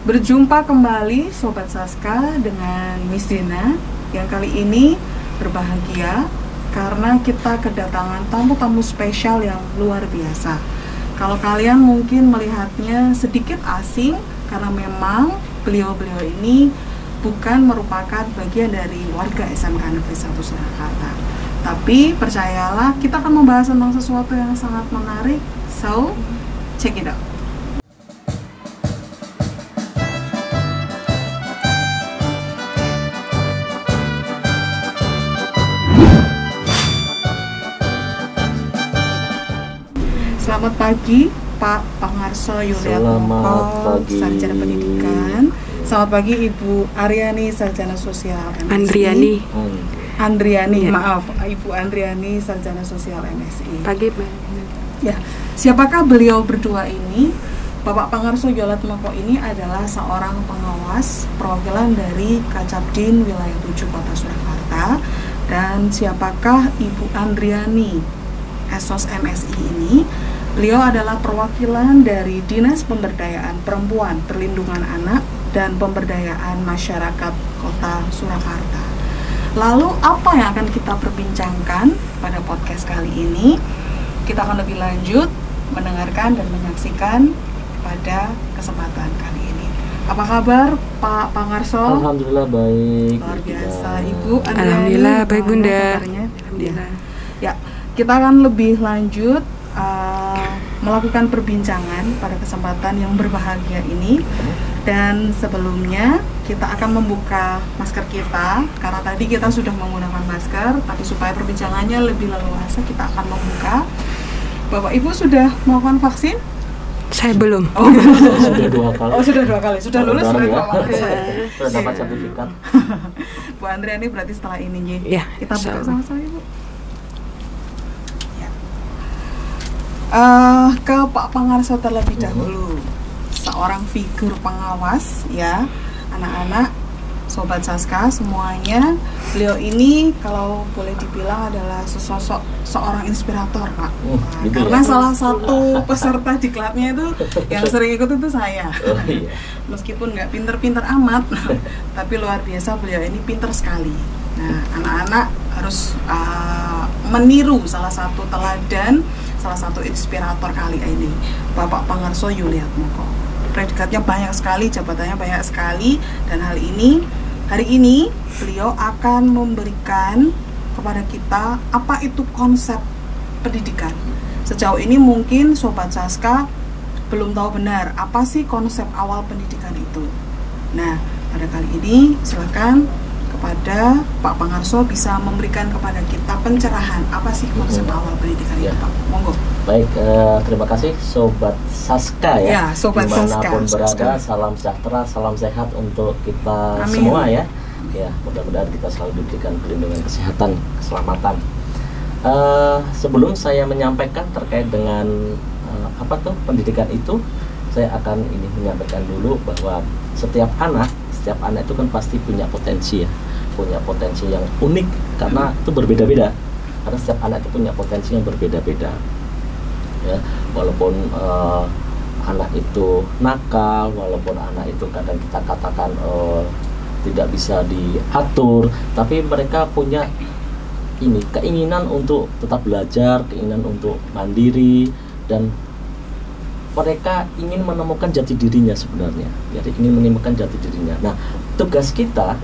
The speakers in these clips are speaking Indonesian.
Berjumpa kembali Sobat Saska dengan Miss Dina yang kali ini berbahagia karena kita kedatangan tamu-tamu spesial yang luar biasa. Kalau kalian mungkin melihatnya sedikit asing karena memang beliau-beliau ini bukan merupakan bagian dari warga SMK Negeri 1 Surakarta. Tapi percayalah, kita akan membahas tentang sesuatu yang sangat menarik. So, check it out. Selamat pagi Pak Pangarso Yuliatmoko, Sarjana Pendidikan. Selamat pagi Ibu Aryani, Sarjana Sosial MSI. Andriani, maaf, Ibu Andriani, Sarjana Sosial MSI. Pagi, Mbak. Ya, siapakah beliau berdua ini? Bapak Pangarso Yuliatmoko ini adalah seorang pengawas perwakilan dari Kacapdin Wilayah 7 Kota Surakarta. Dan siapakah Ibu Andriani, Esos MSI ini? Beliau adalah perwakilan dari Dinas Pemberdayaan Perempuan, Perlindungan Anak, dan Pemberdayaan Masyarakat Kota Surakarta. Lalu apa yang akan kita perbincangkan pada podcast kali ini? Kita akan lebih lanjut mendengarkan dan menyaksikan pada kesempatan kali ini. Apa kabar Pak Pangarso? Alhamdulillah baik. Luar biasa. Ibu Andriani, Alhamdulillah baik Bunda. Alhamdulillah. Ya, kita akan lebih lanjut melakukan perbincangan pada kesempatan yang berbahagia ini. Dan sebelumnya kita akan membuka masker kita, karena tadi kita sudah menggunakan masker, tapi supaya perbincangannya lebih leluasa kita akan membuka. Bapak Ibu sudah melakukan vaksin? Saya belum. Oh, Sudah 2 kali. Oh, sudah 2 kali. Sudah lulus ya? Sudah dapat sertifikat. Bu Andriani berarti setelah ini Ya, kita buka sama-sama Ibu. Ke Pak Pangarso terlebih dahulu, seorang figur pengawas ya, anak-anak, Sobat Saska semuanya. Beliau ini kalau boleh dibilang adalah sesosok seorang inspirator Pak. Gitu karena ya? salah satu peserta diklatnya itu yang sering ikut itu saya. Iya. Meskipun nggak pinter-pinter amat, tapi luar biasa beliau ini pinter sekali. Nah, anak-anak harus meniru salah satu teladan, salah satu inspirator kali ini, Bapak Pangarso Yuliatmoko. Predikatnya banyak sekali, jabatannya banyak sekali, dan hari ini beliau akan memberikan kepada kita apa itu konsep pendidikan. Sejauh ini mungkin Sobat Saska belum tahu benar apa sih konsep awal pendidikan itu. Nah, pada kali ini silakan kepada Pak Pangarso bisa memberikan kepada kita pencerahan apa sih konsep awal pendidikan itu, Pak. Monggo. Baik, terima kasih Sobat Saska ya. Ya, Sobat Dimanapun Saska. berada, salam sejahtera, salam sehat untuk kita Amin. semua ya. Ya, mudah-mudahan kita selalu diberikan perlindungan kesehatan, keselamatan. Sebelum saya menyampaikan terkait dengan apa tuh pendidikan itu, saya akan menyampaikan dulu bahwa setiap anak itu kan pasti punya potensi ya, punya potensi yang unik karena itu berbeda-beda. Karena setiap anak itu punya potensi yang berbeda-beda. Ya, walaupun anak itu nakal, walaupun anak itu kadang kita katakan tidak bisa diatur, tapi mereka punya keinginan untuk tetap belajar, keinginan untuk mandiri, dan mereka ingin menemukan jati dirinya sebenarnya. Jadi ingin menemukan jati dirinya. Nah, tugas kita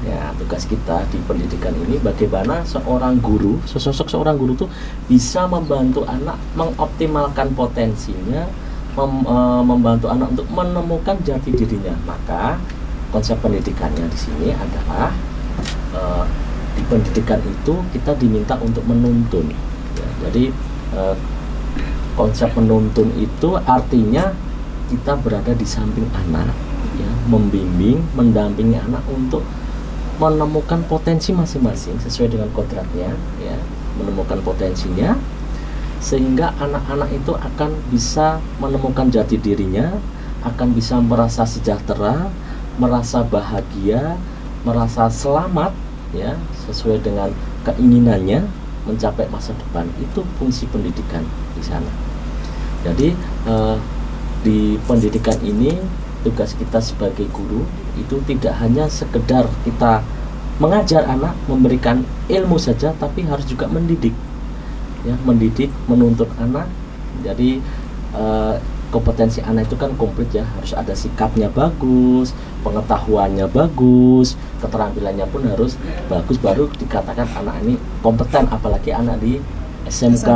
di pendidikan ini bagaimana sosok seorang guru tuh bisa membantu anak mengoptimalkan potensinya, membantu anak untuk menemukan jati dirinya. Maka konsep pendidikannya di sini adalah di pendidikan itu kita diminta untuk menuntun. Ya, jadi konsep menuntun itu artinya kita berada di samping anak, ya, membimbing, mendampingi anak untuk menemukan potensi masing-masing sesuai dengan kodratnya, ya, menemukan potensinya, sehingga anak-anak itu akan bisa menemukan jati dirinya, akan bisa merasa sejahtera, merasa bahagia, merasa selamat, ya, sesuai dengan keinginannya mencapai masa depan. Itu fungsi pendidikan di sana. Jadi di pendidikan ini tugas kita sebagai guru itu tidak hanya sekedar kita mengajar anak, memberikan ilmu saja, tapi harus juga mendidik, ya, mendidik, menuntut anak. Jadi kompetensi anak itu kan komplit ya, harus ada sikapnya bagus, pengetahuannya bagus, keterampilannya pun harus bagus, baru dikatakan anak ini kompeten. Apalagi anak di SMK.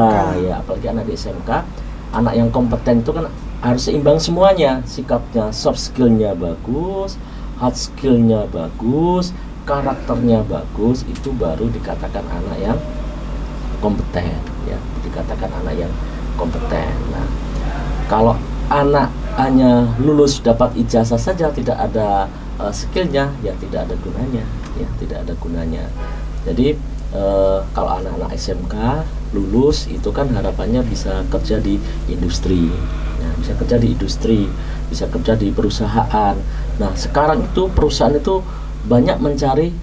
Ya, apalagi anak di SMK, anak yang kompeten itu kan harus seimbang semuanya, sikapnya, soft skillnya bagus, hard skillnya bagus, karakternya bagus, itu baru dikatakan anak yang kompeten, ya, dikatakan anak yang kompeten. Nah, kalau anak hanya lulus dapat ijazah saja, tidak ada skillnya, ya tidak ada gunanya, ya tidak ada gunanya. Jadi kalau anak-anak SMK lulus itu kan harapannya bisa kerja di industri, ya, bisa kerja di industri, bisa kerja di perusahaan. Nah, sekarang itu perusahaan itu banyak mencari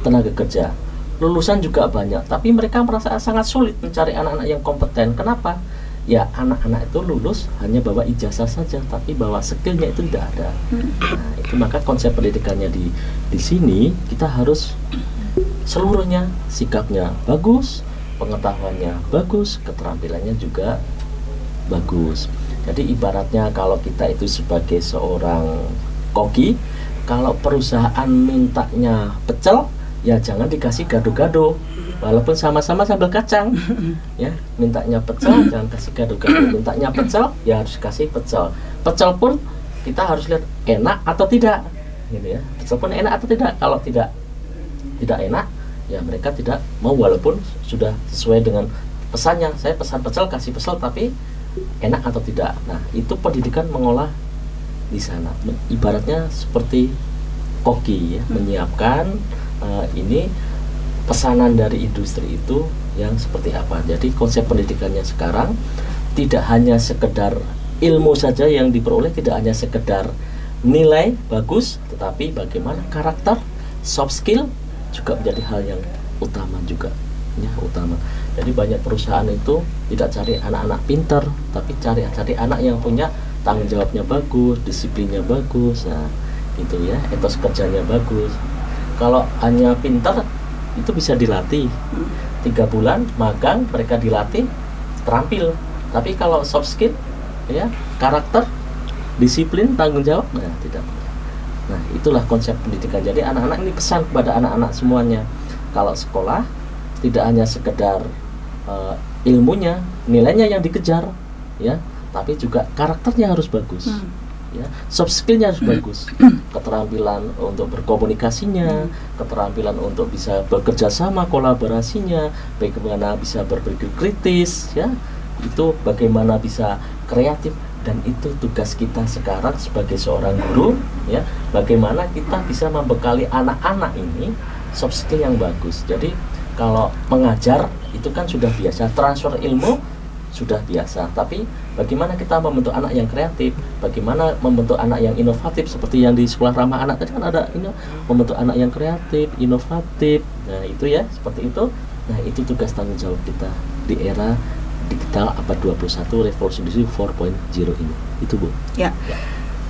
tenaga kerja, lulusan juga banyak, tapi mereka merasa sangat sulit mencari anak-anak yang kompeten. Kenapa? Ya, anak-anak itu lulus hanya bawa ijazah saja, tapi bawa skillnya itu tidak ada. Nah, itu maka konsep pendidikannya di sini kita harus seluruhnya, sikapnya bagus, pengetahuannya bagus, keterampilannya juga bagus. Jadi ibaratnya kalau kita itu sebagai seorang koki, kalau perusahaan mintanya pecel, ya jangan dikasih gado-gado, walaupun sama-sama sambal kacang, ya, mintanya pecel jangan kasih gado-gado, mintanya pecel ya harus kasih pecel. Pecel pun kita harus lihat enak atau tidak, gitu ya. Pecel pun enak atau tidak. Kalau tidak enak, ya mereka tidak mau, walaupun sudah sesuai dengan pesannya. Saya pesan pecel, kasih pecel, tapi enak atau tidak. Nah, itu pendidikan mengolah di sana. Ibaratnya seperti koki, ya, menyiapkan ini pesanan dari industri itu yang seperti apa. Jadi konsep pendidikannya sekarang tidak hanya sekedar ilmu saja yang diperoleh, tidak hanya sekedar nilai bagus, tetapi bagaimana karakter, soft skill juga menjadi hal yang utama juga, ya, utama. Jadi banyak perusahaan itu tidak cari anak-anak pintar, tapi cari anak yang punya tanggung jawabnya bagus, disiplinnya bagus, nah gitu ya, etos kerjanya bagus. Kalau hanya pintar itu bisa dilatih, 3 bulan magang mereka dilatih terampil. Tapi kalau soft skill, ya, karakter, disiplin, tanggung jawab, nah tidak. Nah, itulah konsep pendidikan. Jadi anak-anak ini pesan kepada anak-anak semuanya, kalau sekolah tidak hanya sekedar ilmunya, nilainya yang dikejar, ya, tapi juga karakternya harus bagus, ya, soft skillnya harus bagus, keterampilan untuk berkomunikasinya, keterampilan untuk bisa bekerja sama, kolaborasinya, bagaimana bisa berpikir kritis, ya, itu bagaimana bisa kreatif. Dan itu tugas kita sekarang sebagai seorang guru, ya, bagaimana kita bisa membekali anak-anak ini soft skill yang bagus. Jadi kalau mengajar itu kan sudah biasa, transfer ilmu sudah biasa, tapi bagaimana kita membentuk anak yang kreatif, bagaimana membentuk anak yang inovatif, seperti yang di sekolah ramah anak tadi kan ada ini, membentuk anak yang kreatif, inovatif. Nah, itu ya, seperti itu. Nah, itu tugas tanggung jawab kita di era digital abad 21, revolusi industri 4.0 ini. Itu, Bu. Ya,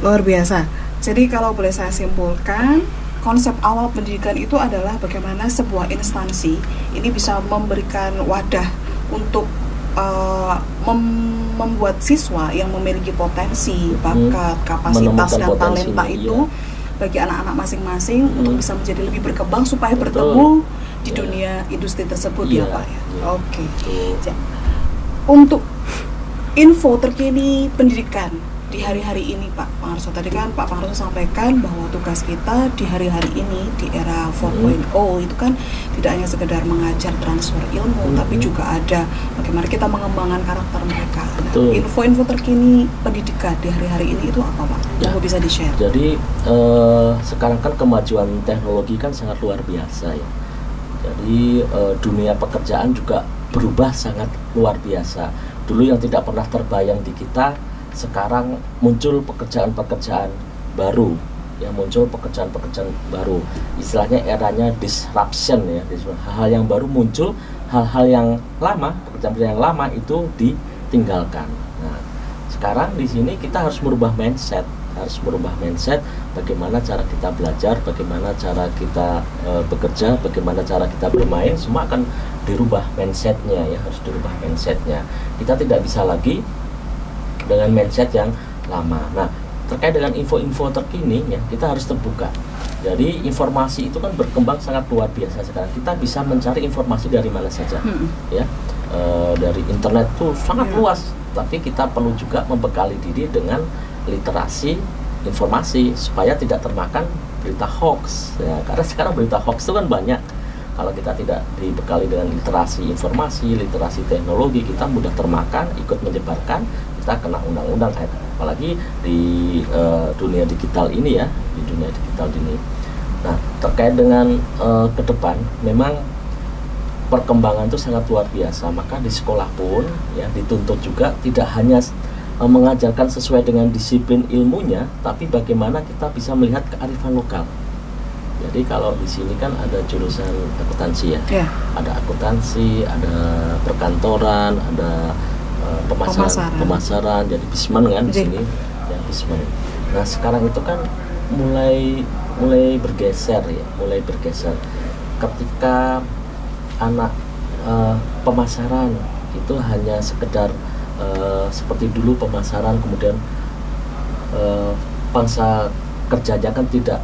luar biasa. Jadi kalau boleh saya simpulkan, konsep awal pendidikan itu adalah bagaimana sebuah instansi ini bisa memberikan wadah untuk membuat siswa yang memiliki potensi, bakat, kapasitas, dan talenta itu, iya, bagi anak-anak masing-masing untuk bisa menjadi lebih berkembang supaya bertemu di dunia industri tersebut, ya Pak, ya. Oke. Untuk info terkini pendidikan di hari-hari ini, Pak Pangarso, tadi kan Pak Pangarso sampaikan bahwa tugas kita di hari-hari ini di era 4.0 itu kan tidak hanya sekedar mengajar transfer ilmu, tapi juga ada bagaimana kita mengembangkan karakter mereka. Nah, info-info terkini pendidikan di hari-hari ini itu apa, Pak? Yang bisa di-share? Jadi sekarang kan kemajuan teknologi kan sangat luar biasa, ya. Jadi dunia pekerjaan juga berubah sangat luar biasa. Dulu yang tidak pernah terbayang di kita, sekarang muncul pekerjaan-pekerjaan baru, ya, muncul pekerjaan-pekerjaan baru. Istilahnya eranya disruption, ya, hal-hal yang baru muncul, hal-hal yang lama, pekerjaan yang lama itu ditinggalkan. Nah, sekarang di sini kita harus merubah mindset, harus merubah mindset, bagaimana cara kita belajar, bagaimana cara kita bekerja, bagaimana cara kita bermain, semua akan dirubah mindsetnya ya, harus dirubah mindsetnya. Kita tidak bisa lagi dengan mindset yang lama. Nah, terkait dengan info-info terkini ya, kita harus terbuka. Jadi informasi itu kan berkembang sangat luar biasa sekarang. Kita bisa mencari informasi dari mana saja, ya. Dari internet tuh sangat luas. Tapi kita perlu juga membekali diri dengan literasi informasi supaya tidak termakan berita hoax. Ya, karena sekarang berita hoax itu kan banyak. Kalau kita tidak dibekali dengan literasi informasi, literasi teknologi, kita mudah termakan, ikut menyebarkan, kita kena undang-undang. Apalagi di dunia digital ini ya, di dunia digital ini. Nah, terkait dengan ke depan, memang perkembangan itu sangat luar biasa. Maka di sekolah pun ya dituntut juga tidak hanya mengajarkan sesuai dengan disiplin ilmunya, tapi bagaimana kita bisa melihat kearifan lokal. Jadi kalau di sini kan ada jurusan akuntansi ya, ada akuntansi, ada perkantoran, ada pemasaran, jadi bisman kan di sini, ya bisman. Nah sekarang itu kan mulai bergeser ya, ketika anak pemasaran itu hanya sekedar seperti dulu pemasaran, kemudian pangsa kerjanya kan tidak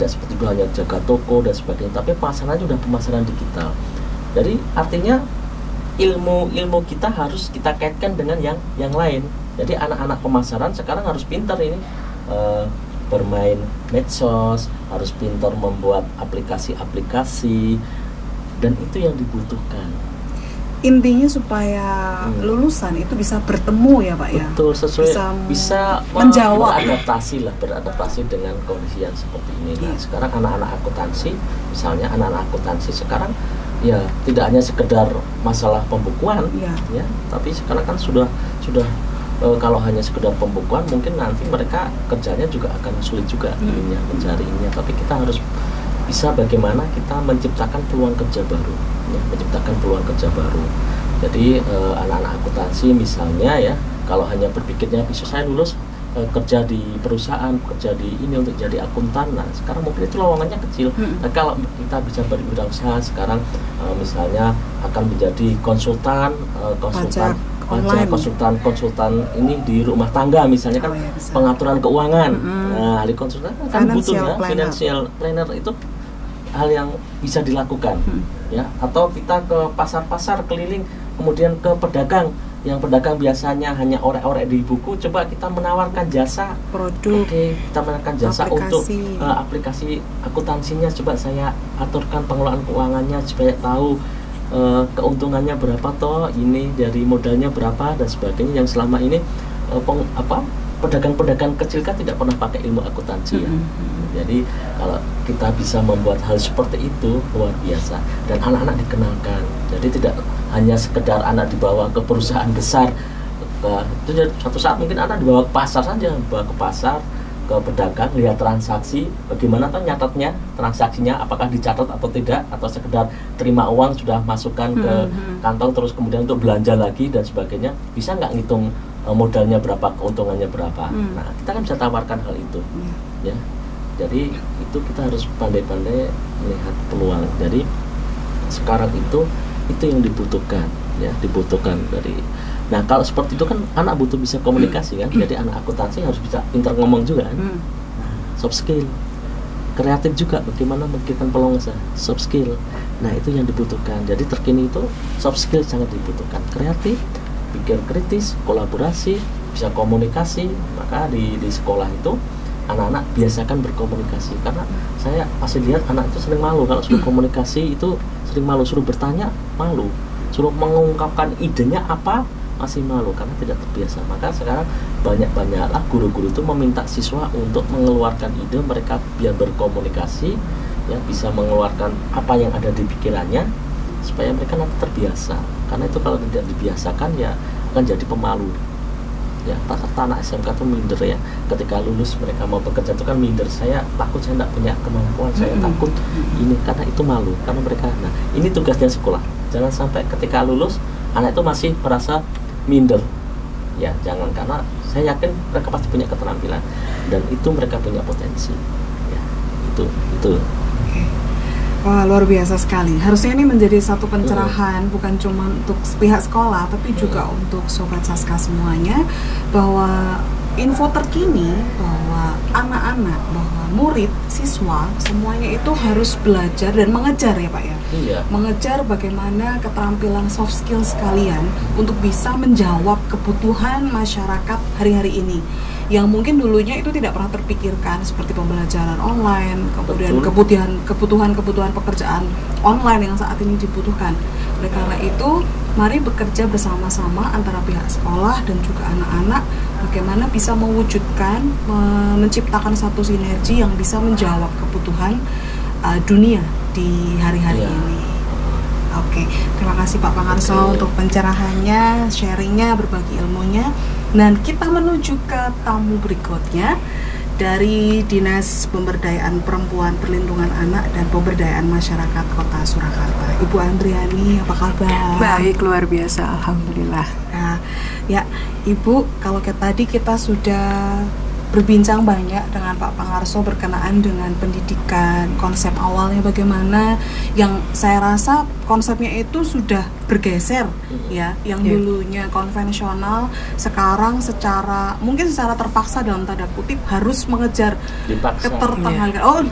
seperti dulu hanya jaga toko dan sebagainya, tapi pemasarannya sudah pemasaran digital. Jadi artinya ilmu kita harus kita kaitkan dengan yang lain. Jadi anak-anak pemasaran sekarang harus pintar ini bermain medsos, harus pintar membuat aplikasi-aplikasi, dan itu yang dibutuhkan. Intinya supaya lulusan itu bisa bertemu ya Pak ya. Betul, sesuai bisa menjawab, beradaptasi dengan kondisi yang seperti ini. Nah, sekarang anak-anak akuntansi, misalnya anak-anak akuntansi sekarang ya tidak hanya sekedar masalah pembukuan ya, tapi sekarang kan sudah kalau hanya sekedar pembukuan mungkin nanti mereka kerjanya juga akan sulit juga mencarinya. Tapi kita harus bisa bagaimana kita menciptakan peluang kerja baru ya, Jadi anak-anak akuntansi misalnya ya, kalau hanya berpikirnya bisa saya lulus kerja di perusahaan, kerja di ini untuk jadi akuntan. Nah sekarang mungkin itu lowongannya kecil. Nah, kalau kita bisa berwirausaha sekarang misalnya akan menjadi konsultan konsultan ini di rumah tangga misalnya kan, pengaturan keuangan. Nah, ahli konsultan kan butuh ya, financial planner itu hal yang bisa dilakukan ya. Atau kita ke pasar-pasar keliling, kemudian ke pedagang, yang pedagang biasanya hanya orek-orek di buku, coba kita menawarkan jasa produk, kita menawarkan jasa untuk aplikasi akuntansinya, coba saya aturkan pengelolaan keuangannya supaya tahu keuntungannya berapa toh, ini dari modalnya berapa dan sebagainya, yang selama ini pedagang-pedagang kecil kan tidak pernah pakai ilmu akuntansi ya. Jadi kalau kita bisa membuat hal seperti itu luar biasa, dan anak-anak dikenalkan. Jadi tidak hanya sekedar anak dibawa ke perusahaan besar, itu suatu saat mungkin anak dibawa ke pasar saja, bawa ke pasar, ke pedagang, lihat transaksi, bagaimana tuh nyatatnya, transaksinya apakah dicatat atau tidak, atau sekedar terima uang sudah masukkan ke kantong terus kemudian untuk belanja lagi dan sebagainya, bisa nggak ngitung modalnya berapa, keuntungannya berapa. Nah kita kan bisa tawarkan hal itu ya. Jadi itu kita harus pandai-pandai melihat peluang. Jadi sekarang itu yang dibutuhkan ya, dibutuhkan dari. Nah kalau seperti itu kan anak butuh bisa komunikasi kan. Jadi anak akuntansi harus bisa pintar ngomong juga kan. Soft skill, kreatif juga, bagaimana memikirkan peluang usaha, soft skill. Nah itu yang dibutuhkan. Jadi terkini itu soft skill sangat dibutuhkan. Kreatif, pikir kritis, kolaborasi, bisa komunikasi. Maka di sekolah itu anak-anak biasakan berkomunikasi, karena saya masih lihat anak itu sering malu kalau suruh komunikasi, itu sering malu, suruh bertanya malu, suruh mengungkapkan idenya apa masih malu karena tidak terbiasa. Maka sekarang banyak-banyaklah guru-guru itu meminta siswa untuk mengeluarkan ide mereka biar berkomunikasi ya, bisa mengeluarkan apa yang ada di pikirannya supaya mereka nanti terbiasa. Karena itu kalau tidak dibiasakan ya akan jadi pemalu. Ya, rata-rata anak SMK itu minder ya, ketika lulus mereka mau bekerja itu kan minder, saya takut saya tidak punya kemampuan, saya takut ini, karena itu malu, karena mereka. Nah ini tugasnya sekolah, jangan sampai ketika lulus anak itu masih merasa minder ya, jangan. Karena saya yakin mereka pasti punya keterampilan dan itu mereka punya potensi. Ya, itu. Wah, luar biasa sekali. Harusnya ini menjadi satu pencerahan bukan cuma untuk pihak sekolah tapi juga untuk Sobat Saska semuanya, bahwa info terkini bahwa anak-anak, bahwa murid, siswa semuanya itu harus belajar dan mengejar ya Pak ya. Iya. Mengejar bagaimana keterampilan soft skill sekalian untuk bisa menjawab kebutuhan masyarakat hari-hari ini yang mungkin dulunya itu tidak pernah terpikirkan, seperti pembelajaran online, kemudian kebutuhan pekerjaan online yang saat ini dibutuhkan. Oleh karena itu, mari bekerja bersama-sama antara pihak sekolah dan juga anak-anak bagaimana bisa mewujudkan, menciptakan satu sinergi yang bisa menjawab kebutuhan dunia di hari-hari ini. Oke, terima kasih Pak Pangarso untuk pencerahannya, sharingnya, berbagi ilmunya. Dan kita menuju ke tamu berikutnya dari Dinas Pemberdayaan Perempuan, Perlindungan Anak dan Pemberdayaan Masyarakat Kota Surakarta. Ibu Andriani, apa kabar? Baik, luar biasa, alhamdulillah. Nah, ya Ibu, kalau tadi kita sudah berbincang banyak dengan Pak Pangarso berkenaan dengan pendidikan, konsep awalnya bagaimana, yang saya rasa konsepnya itu sudah bergeser ya, yang dulunya konvensional sekarang mungkin secara terpaksa dalam tanda kutip harus mengejar ketertanggalan.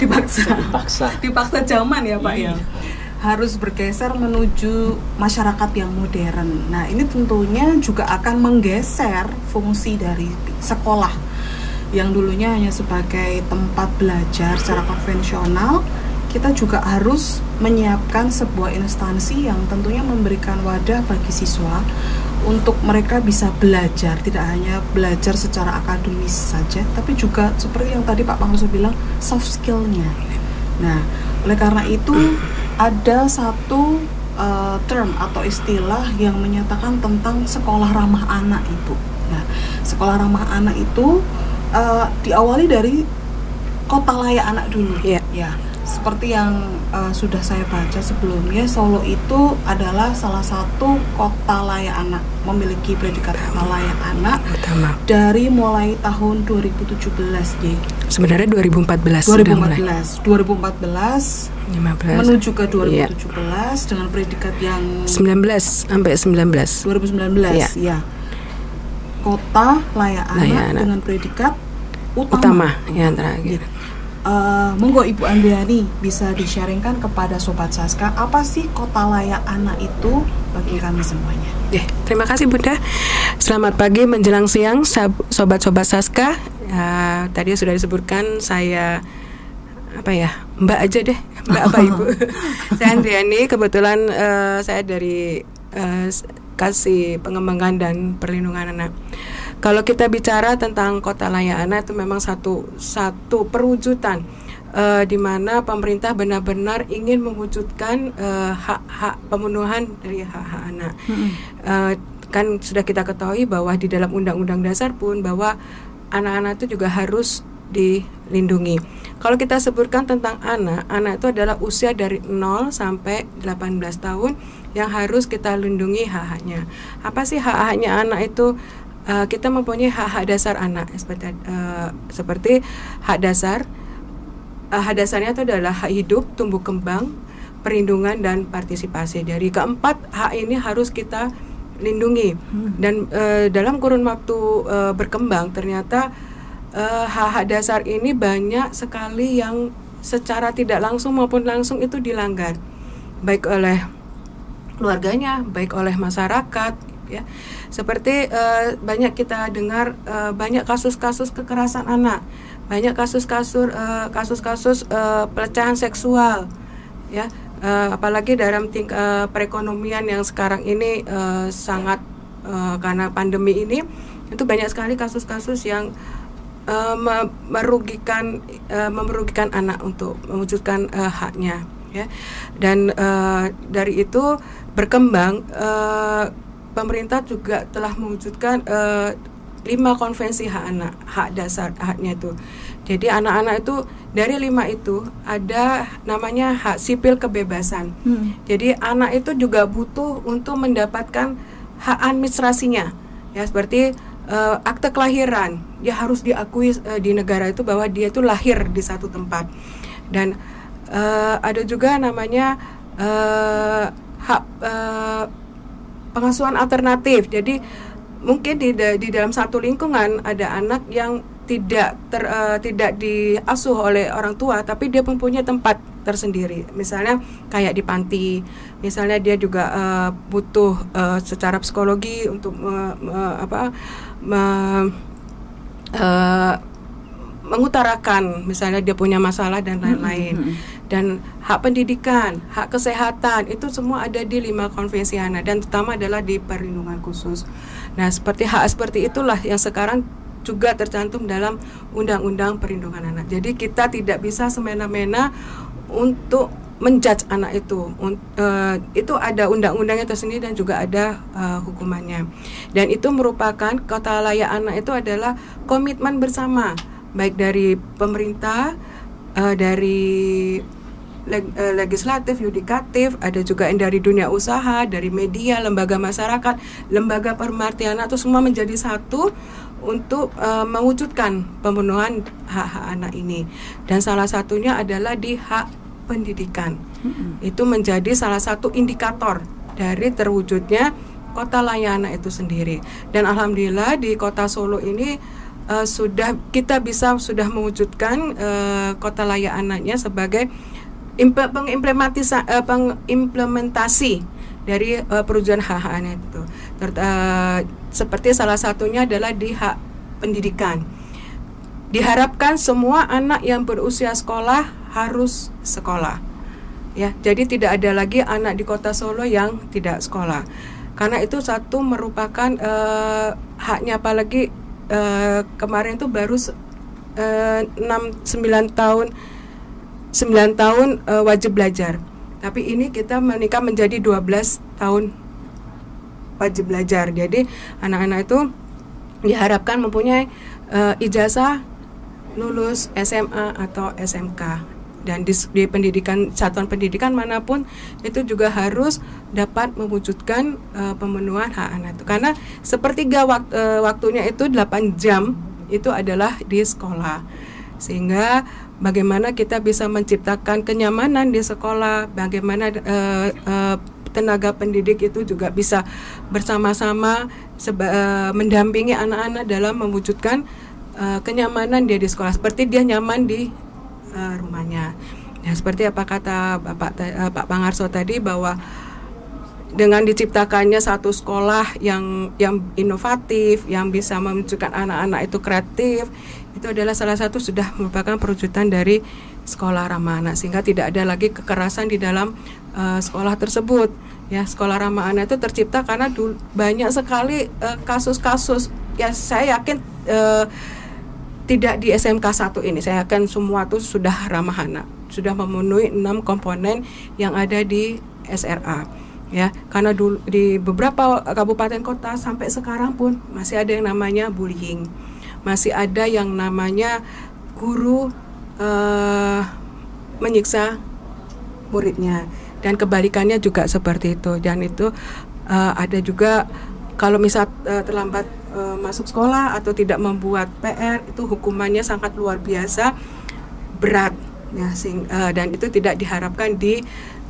Dipaksa zaman ya Pak ya. Harus bergeser menuju masyarakat yang modern. Nah, ini tentunya juga akan menggeser fungsi dari sekolah yang dulunya hanya sebagai tempat belajar secara konvensional. Kita juga harus menyiapkan sebuah instansi yang tentunya memberikan wadah bagi siswa untuk mereka bisa belajar, tidak hanya belajar secara akademis saja, tapi juga seperti yang tadi Pak Pangarso bilang, soft skill-nya. Nah, oleh karena itu ada satu term atau istilah yang menyatakan tentang sekolah ramah anak, Ibu. Nah, sekolah ramah anak itu diawali dari kota layak anak dulu. Ya, seperti yang sudah saya baca sebelumnya, Solo itu adalah salah satu kota layak anak, memiliki predikat kota layak anak dari mulai tahun 2017 deh. Sebenarnya 2014 menuju ke 2017 dengan predikat yang 19 sampai 19. 2019 ya. Kota layak anak dengan predikat utama yang terakhir. Monggo Ibu Andriani bisa di-sharingkan kepada Sobat Saska, apa sih kota layak anak itu bagi kami semuanya? Terima kasih Bunda. Selamat pagi menjelang siang Sobat-Sobat Saska. Tadi sudah disebutkan saya Mbak aja deh, Mbak apa Ibu? Saya Andriani, kebetulan saya dari Kasih Pengembangan dan Perlindungan Anak. Kalau kita bicara tentang kota layak anak, itu memang satu perwujudan di mana pemerintah benar-benar ingin mewujudkan hak-hak pemenuhan dari hak-hak anak. Kan sudah kita ketahui bahwa di dalam Undang-Undang Dasar pun bahwa anak-anak itu juga harus dilindungi. Kalau kita sebutkan tentang anak itu adalah usia dari 0 sampai 18 tahun yang harus kita lindungi hak-haknya. Apa sih hak-haknya anak itu? Kita mempunyai hak-hak dasar anak seperti hak dasar. Hak dasarnya itu adalah hak hidup, tumbuh kembang, perlindungan dan partisipasi. Dari keempat hak ini harus kita lindungi. Dan dalam kurun waktu berkembang ternyata hak-hak dasar ini banyak sekali yang secara tidak langsung maupun langsung itu dilanggar, baik oleh keluarganya, baik oleh masyarakat, ya. Seperti banyak kita dengar banyak kasus-kasus kekerasan anak, banyak kasus-kasus pelecehan seksual, ya. Apalagi dalam perekonomian yang sekarang ini sangat karena pandemi ini, itu banyak sekali kasus-kasus yang merugikan anak untuk mewujudkan haknya, ya. Dan dari itu berkembang, pemerintah juga telah mewujudkan 5 konvensi hak anak, hak dasar haknya itu. Jadi anak-anak itu dari 5 itu ada namanya hak sipil kebebasan. Jadi anak itu juga butuh untuk mendapatkan hak administrasinya, ya, seperti akte kelahiran, dia harus diakui di negara itu bahwa dia itu lahir di satu tempat. Dan ada juga namanya hak pengasuhan alternatif. Jadi mungkin di dalam satu lingkungan ada anak yang tidak diasuh oleh orang tua, tapi dia mempunyai tempat tersendiri. Misalnya kayak di panti, misalnya dia juga butuh secara psikologi untuk mengutarakan misalnya dia punya masalah dan lain-lain. Dan hak pendidikan, hak kesehatan, itu semua ada di 5 konvensi anak, dan terutama adalah di perlindungan khusus. Nah, hak seperti itulah yang sekarang juga tercantum dalam Undang-Undang Perlindungan Anak. Jadi kita tidak bisa semena-mena untuk menjudge anak itu. Itu ada undang-undangnya tersendiri dan juga ada hukumannya. Dan itu merupakan kota layak anak itu adalah komitmen bersama, baik dari pemerintah, dari legislatif, yudikatif, ada juga yang dari dunia usaha, dari media, lembaga masyarakat, lembaga pemerhatian anak, itu semua menjadi satu untuk mewujudkan pemenuhan hak-hak anak ini. Dan salah satunya adalah di hak pendidikan. Itu menjadi salah satu indikator dari terwujudnya kota layak anak itu sendiri. Dan alhamdulillah di kota Solo ini sudah mewujudkan kota layak anaknya sebagai pengimplementasi dari perwujudan hak anak itu. Seperti salah satunya adalah di hak pendidikan. Diharapkan semua anak yang berusia sekolah harus sekolah. Ya, jadi tidak ada lagi anak di kota Solo yang tidak sekolah. Karena itu satu merupakan haknya, apalagi kemarin itu baru 9 tahun wajib belajar. Tapi ini kita menikah menjadi 12 tahun wajib belajar. Jadi anak-anak itu diharapkan mempunyai ijazah lulus SMA atau SMK. Dan di pendidikan, satuan pendidikan manapun itu juga harus dapat mewujudkan pemenuhan hak anak itu. Karena sepertiga waktunya itu 8 jam itu adalah di sekolah. Sehingga bagaimana kita bisa menciptakan kenyamanan di sekolah, bagaimana tenaga pendidik itu juga bisa bersama-sama mendampingi anak-anak dalam mewujudkan kenyamanan dia di sekolah, seperti dia nyaman di rumahnya. Nah, seperti apa kata Pak Pangarso tadi, bahwa dengan diciptakannya satu sekolah yang inovatif, yang bisa memunculkan anak-anak itu kreatif, itu adalah salah satu sudah merupakan perwujudan dari sekolah ramah anak, sehingga tidak ada lagi kekerasan di dalam sekolah tersebut. Ya, sekolah ramah anak itu tercipta karena banyak sekali kasus-kasus. Ya, saya yakin tidak di SMK 1 ini, saya yakin semua itu sudah ramah anak, sudah memenuhi 6 komponen yang ada di SRA. Ya, karena di beberapa kabupaten kota sampai sekarang pun masih ada yang namanya bullying, masih ada yang namanya guru menyiksa muridnya, dan kebalikannya juga seperti itu. Dan itu ada juga kalau misal terlambat masuk sekolah atau tidak membuat PR, itu hukumannya sangat luar biasa berat ya, dan itu tidak diharapkan di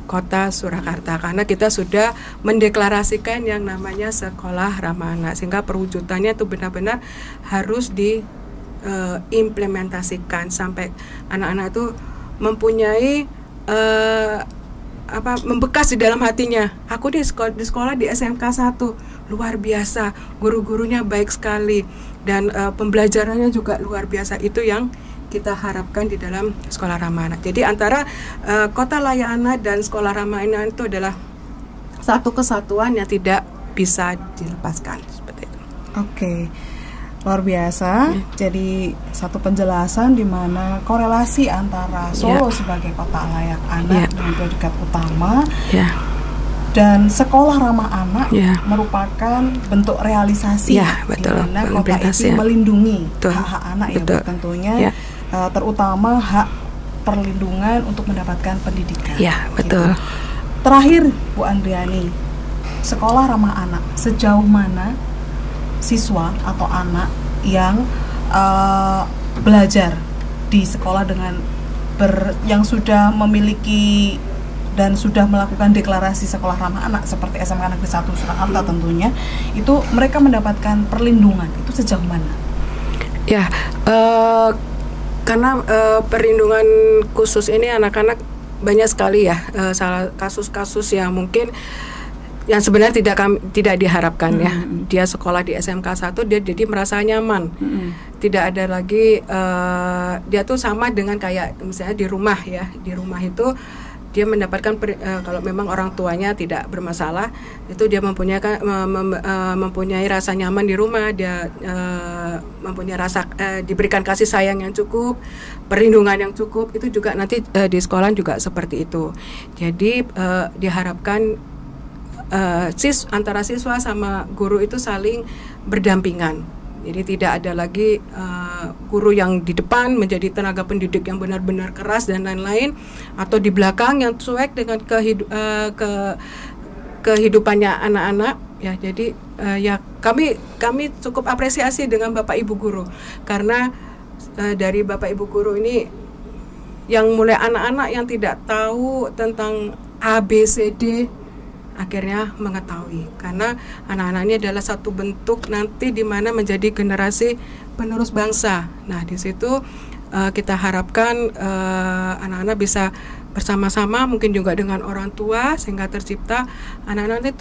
Kota Surakarta, karena kita sudah mendeklarasikan yang namanya sekolah ramah anak, sehingga perwujudannya itu benar-benar harus diimplementasikan sampai anak-anak itu mempunyai membekas di dalam hatinya. Aku di sekolah di SMK 1 luar biasa, guru-gurunya baik sekali, dan pembelajarannya juga luar biasa. Itu yang kita harapkan di dalam sekolah ramah anak. Jadi antara kota layak anak dan sekolah ramah anak itu adalah satu kesatuan yang tidak bisa dilepaskan, seperti itu. Oke. Luar biasa. Jadi satu penjelasan di mana korelasi antara Solo sebagai kota layak anak dengan predikat utama dan sekolah ramah anak merupakan bentuk realisasi di mana kota itu melindungi hak-hak anak ya, tentunya terutama hak perlindungan untuk mendapatkan pendidikan. Ya, betul. Gitu. Terakhir Bu Andriani, sekolah ramah anak sejauh mana siswa atau anak yang belajar di sekolah dengan yang sudah memiliki dan sudah melakukan deklarasi sekolah ramah anak seperti SMK Negeri 1 Surakarta tentunya, itu mereka mendapatkan perlindungan itu sejauh mana? Ya, karena perlindungan khusus ini anak-anak banyak sekali ya, salah kasus-kasus yang mungkin yang sebenarnya tidak diharapkan ya. Dia sekolah di SMK 1, dia jadi merasa nyaman. Tidak ada lagi dia tuh sama dengan kayak misalnya di rumah ya. Di rumah itu dia mendapatkan kalau memang orang tuanya tidak bermasalah, itu dia mempunyai rasa nyaman di rumah, dia mempunyai rasa diberikan kasih sayang yang cukup, perlindungan yang cukup. Itu juga nanti di sekolah juga seperti itu. Jadi diharapkan antara siswa sama guru itu saling berdampingan. Jadi tidak ada lagi guru yang di depan menjadi tenaga pendidik yang benar-benar keras dan lain-lain, atau di belakang yang cuek dengan kehidupannya anak-anak ya. Jadi ya kami cukup apresiasi dengan Bapak Ibu guru, karena dari Bapak Ibu guru ini yang mulai anak-anak yang tidak tahu tentang ABCD akhirnya mengetahui, karena anak-anak ini adalah satu bentuk nanti di mana menjadi generasi penerus bangsa. Nah, di situ kita harapkan anak-anak bisa bersama-sama, mungkin juga dengan orang tua, sehingga tercipta anak-anak nanti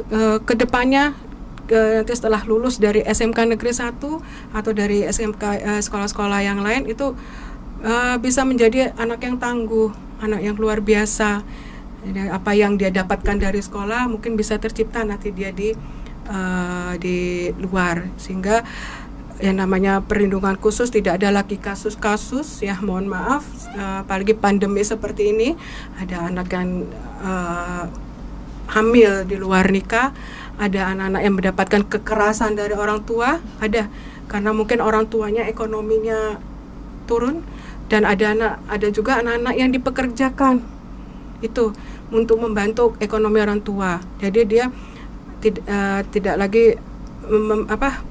kedepannya nanti setelah lulus dari SMK Negeri 1 atau dari SMK sekolah-sekolah yang lain itu bisa menjadi anak yang tangguh, anak yang luar biasa. Jadi apa yang dia dapatkan dari sekolah mungkin bisa tercipta nanti dia di luar, sehingga yang namanya perlindungan khusus tidak ada lagi kasus-kasus ya, mohon maaf, apalagi pandemi seperti ini, ada anak yang hamil di luar nikah, ada anak-anak yang mendapatkan kekerasan dari orang tua, ada karena mungkin orang tuanya ekonominya turun, dan ada juga anak-anak yang dipekerjakan itu untuk membantu ekonomi orang tua. Jadi dia tidak lagi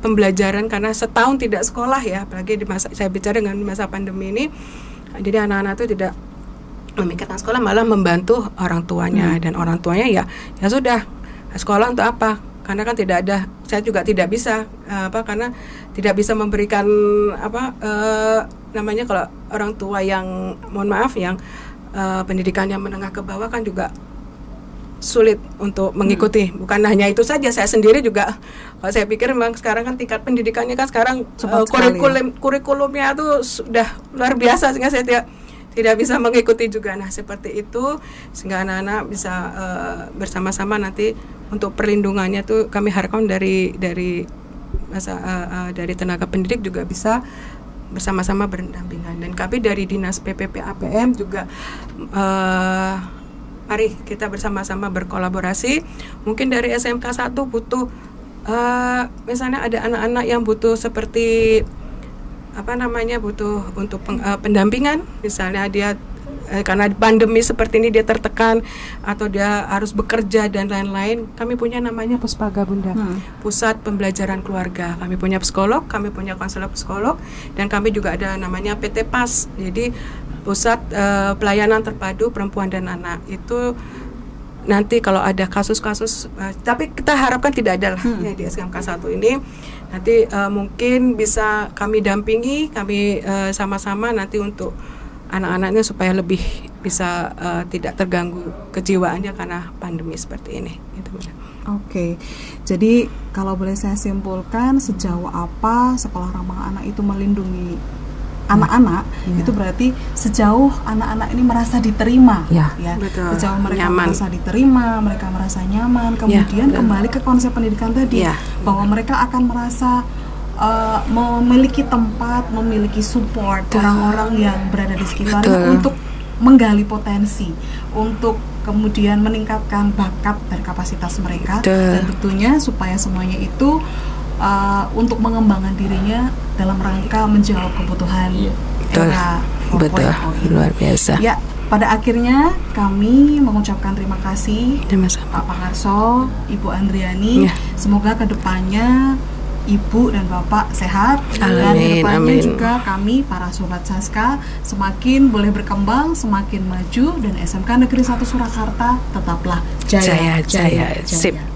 pembelajaran karena setahun tidak sekolah ya, apalagi di masa saya bicara dengan masa pandemi ini. Jadi anak-anak itu tidak memikirkan sekolah, malah membantu orang tuanya, dan orang tuanya ya sudah, sekolah untuk apa? Karena kan tidak ada, saya juga tidak bisa karena tidak bisa memberikan namanya, kalau orang tua yang mohon maaf yang pendidikannya menengah ke bawah kan juga sulit untuk mengikuti. Bukan hanya itu saja, saya sendiri juga, kalau saya pikir memang sekarang kan tingkat pendidikannya kan sekarang kurikulumnya tuh sudah luar biasa, sehingga saya tidak bisa mengikuti juga. Nah seperti itu, sehingga anak-anak bisa bersama-sama nanti untuk perlindungannya tuh kami harapkan dari tenaga pendidik juga bisa bersama-sama berdampingan. Dan kami dari Dinas PPP APM juga mari kita bersama-sama berkolaborasi. Mungkin dari SMK 1 butuh misalnya ada anak-anak yang butuh seperti butuh untuk pendampingan, misalnya dia karena pandemi seperti ini dia tertekan atau dia harus bekerja dan lain-lain. Kami punya namanya Puspaga Bunda, Pusat Pembelajaran Keluarga. Kami punya psikolog, kami punya konselor psikolog, dan kami juga ada namanya PT PAS. Jadi Pusat Pelayanan Terpadu Perempuan dan Anak. Itu nanti kalau ada kasus-kasus, tapi kita harapkan tidak ada lah ya, di SMK 1 ini. Nanti mungkin bisa kami dampingi, kami sama-sama nanti untuk anak-anaknya supaya lebih bisa tidak terganggu kejiwaannya karena pandemi seperti ini. Gitu. Oke, jadi kalau boleh saya simpulkan, sejauh apa sekolah ramah anak itu melindungi anak-anak, itu berarti sejauh anak-anak ini merasa diterima, betul. Sejauh mereka merasa diterima, mereka merasa nyaman, kemudian kembali ke konsep pendidikan tadi, bahwa mereka akan merasa memiliki tempat, memiliki support orang-orang yang berada di sekitarnya untuk menggali potensi, untuk kemudian meningkatkan bakat dan kapasitas mereka, dan tentunya supaya semuanya itu untuk mengembangkan dirinya dalam rangka menjawab kebutuhan era 4.0 luar biasa. Ya, pada akhirnya kami mengucapkan terima kasih Pak Paharso, Ibu Andriani. Semoga kedepannya Ibu dan Bapak sehat, dan Amin, kedepannya amin. juga kami para Sobat Saska semakin boleh berkembang, semakin maju, dan SMK Negeri 1 Surakarta tetaplah jaya, Jaya, jaya. Sip.